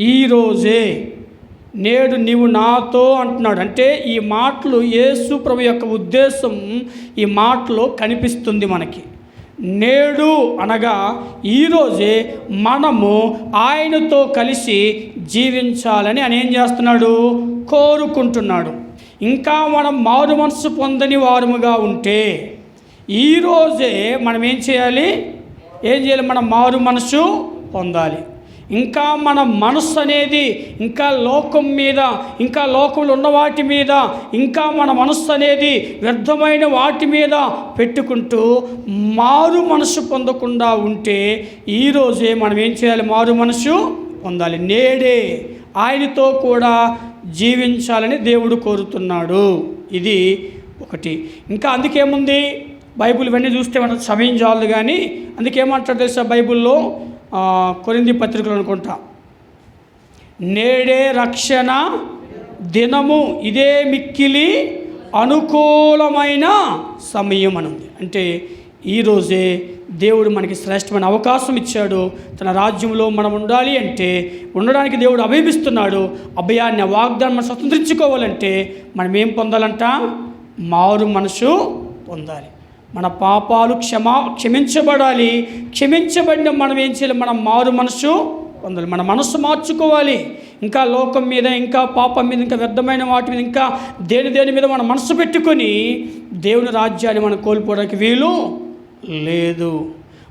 ఈరోజే, నేడు నీవు నాతో అంటున్నాడు. అంటే ఈ మాటలు యేసు ప్రభు యొక్క ఉద్దేశం ఈ మాటలో కనిపిస్తుంది మనకి. నేడు అనగా ఈరోజే మనము ఆయనతో కలిసి జీవించాలని ఆయన ఏం చేస్తున్నాడు? కోరుకుంటున్నాడు. ఇంకా మనం మారు మనసు పొందని వారముగా ఉంటే ఈరోజే మనం ఏం చేయాలి? మనం మారు మనసు పొందాలి. ఇంకా మన మనస్సు అనేది ఇంకా లోకం మీద, ఇంకా లోకంలో ఉన్న వాటి మీద, ఇంకా మన మనస్సు అనేది వ్యర్థమైన వాటి మీద పెట్టుకుంటూ మారు మనసు పొందకుండా ఉంటే ఈరోజే మనం ఏం చేయాలి? మారు మనసు పొందాలి. నేడే ఆయనతో కూడా జీవించాలని దేవుడు కోరుతున్నాడు. ఇది ఒకటి. ఇంకా అందుకేముంది? బైబిల్ ఇవన్నీ చూస్తే మనకు సమయం చాలదు, కానీ అందుకేమంటారు తెలుసా బైబిల్లో? కొరింథీ పత్రికలు అనుకుంటా, నేడే రక్షణ దినము, ఇదే మిక్కిలి అనుకూలమైన సమయం అని ఉంది. అంటే ఈరోజే దేవుడు మనకి శ్రేష్టమైన అవకాశం ఇచ్చాడు. తన రాజ్యంలో మనం ఉండాలి అంటే, ఉండడానికి దేవుడు అభయమిస్తున్నాడు. అభయాన్ని, వాగ్దానం మనం స్వతంత్రించుకోవాలంటే మనం ఏం పొందాలంట? మారు మనసు పొందాలి. మన పాపాలు క్షమించబడాలి. క్షమించబడిన మనం ఏం చేయాలి? మనం మారు మనసు పొందాలి. మన మనస్సు మార్చుకోవాలి. ఇంకా లోకం మీద, ఇంకా పాపం మీద, ఇంకా వ్యర్థమైన వాటి మీద, ఇంకా దేని మీద మన మనసు పెట్టుకొని దేవుని రాజ్యాన్ని మనం కోల్పోవడానికి వీలు లేదు.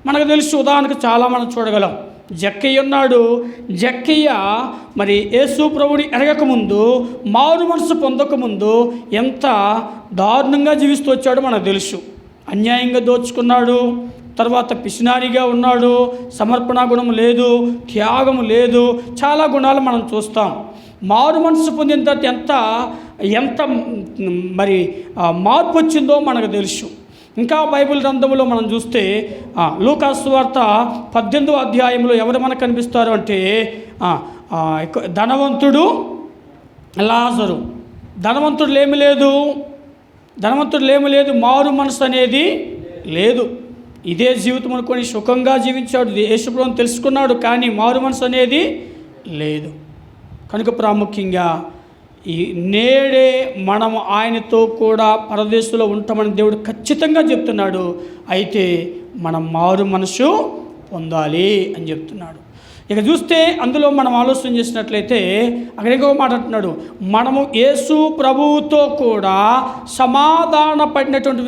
మనకు తెలుసు, ఉదాహరణకు చాలా మనం చూడగలం. జక్కయ్య ఉన్నాడు. జక్కయ్య మరి యేసు ప్రభుని ఎరగకముందు, మారు మనసు పొందకముందు ఎంత దారుణంగా జీవిస్తూ వచ్చాడో మనకు తెలుసు. అన్యాయంగా దోచుకున్నాడు, తర్వాత పిసినారిగా ఉన్నాడు, సమర్పణ గుణం లేదు, త్యాగము లేదు, చాలా గుణాలు మనం చూస్తాం. మారు మనసు పొందిన తర్వాత ఎంత మరి మార్పు వచ్చిందో మనకు తెలుసు. ఇంకా బైబిల్ గ్రంథంలో మనం చూస్తే లూకాసు సువార్త 18వ అధ్యాయంలో ఎవరు మనకు కనిపిస్తారు అంటే ధనవంతుడు, లాజరు. ధనవంతుడు ఏమి లేదు, మారు మనసు అనేది లేదు. ఇదే జీవితం అనుకొని సుఖంగా జీవించాడు, యేసుప్రభువుని తెలుసుకున్నాడు, కానీ మారు మనసు అనేది లేదు. కనుక ప్రాముఖ్యంగా ఈ నేడే మనము ఆయనతో కూడా పరదేశంలో ఉంటామని దేవుడు ఖచ్చితంగా చెప్తున్నాడు. అయితే మనం మారు మనసు పొందాలి అని చెప్తున్నాడు. ఇక చూస్తే అందులో మనం ఆలోచన చేసినట్లయితే అక్కడ ఇంకో మాట అంటున్నాడు, మనము యేసు ప్రభువుతో కూడా సమాధాన పడినటువంటి